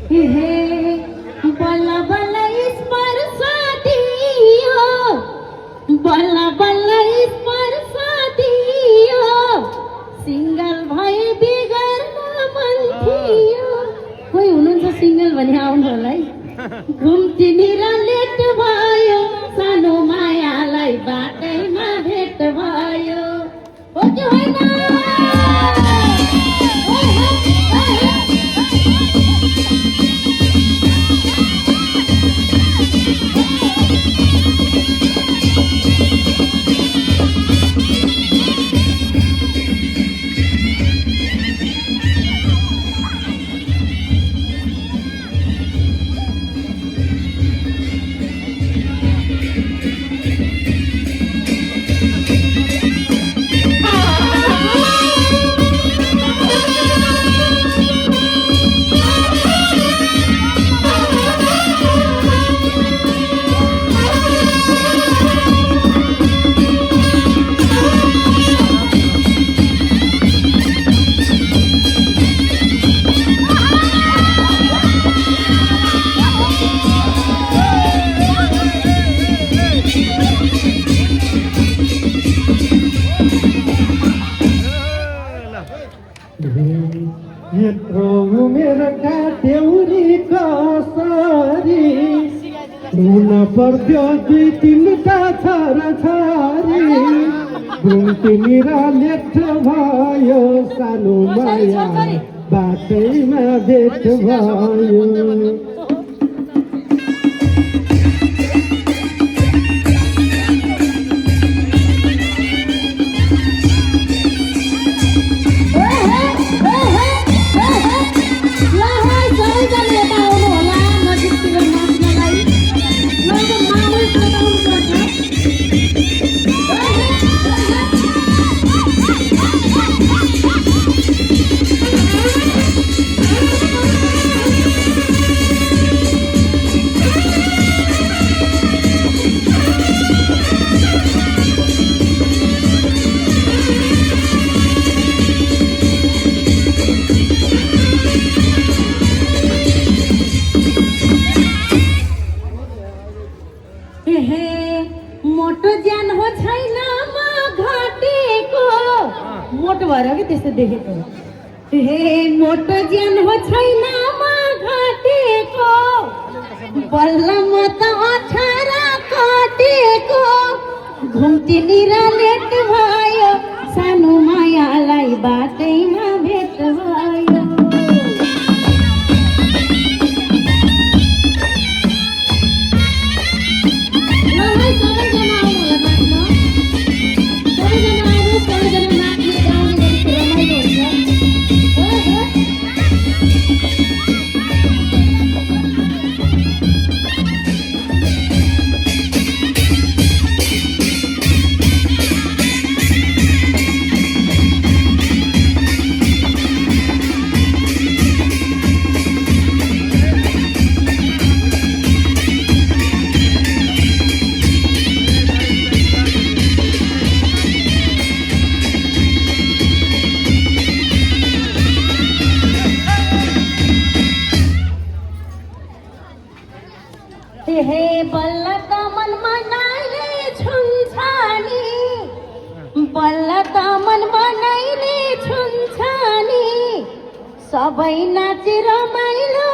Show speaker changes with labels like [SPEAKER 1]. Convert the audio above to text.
[SPEAKER 1] हे बल्ल बल्ल स्पर्श दियो, बल्ल बल्ल स्पर्श दियो, सिङ्गल भए बिगर्न मन थियो। कोही हुनुहुन्छ सिङ्गल भने आउनु होला है। घुम्तीनिर लेट भयो, सानो मायालाई बाटैमा भेट भयो। हो कि होइन?
[SPEAKER 2] यत्रो उमेरका देउरी कसरी हुन पर्थ्यो दुई तिनवटा छोरा छोरी। घुम्तीनिर लेट भयो, सानो माया बाटैमा भेट भयो।
[SPEAKER 1] मोटो ज्यान हो छैन म घटेको, मोटो भएर कि त्यस्तो देखेको। हे मोटो ज्यान हो छैन म घटेको, बल्ल म त 18 कटेको। घुम्तीनिर लेट भयो, सानो मायालाई बाटैमा भेट भयो। हे बल्ल त मन मनाइले छुन्छानी, बल्ल त मन मनाइले छुन्छानी, सबै नाचेर रमाइलो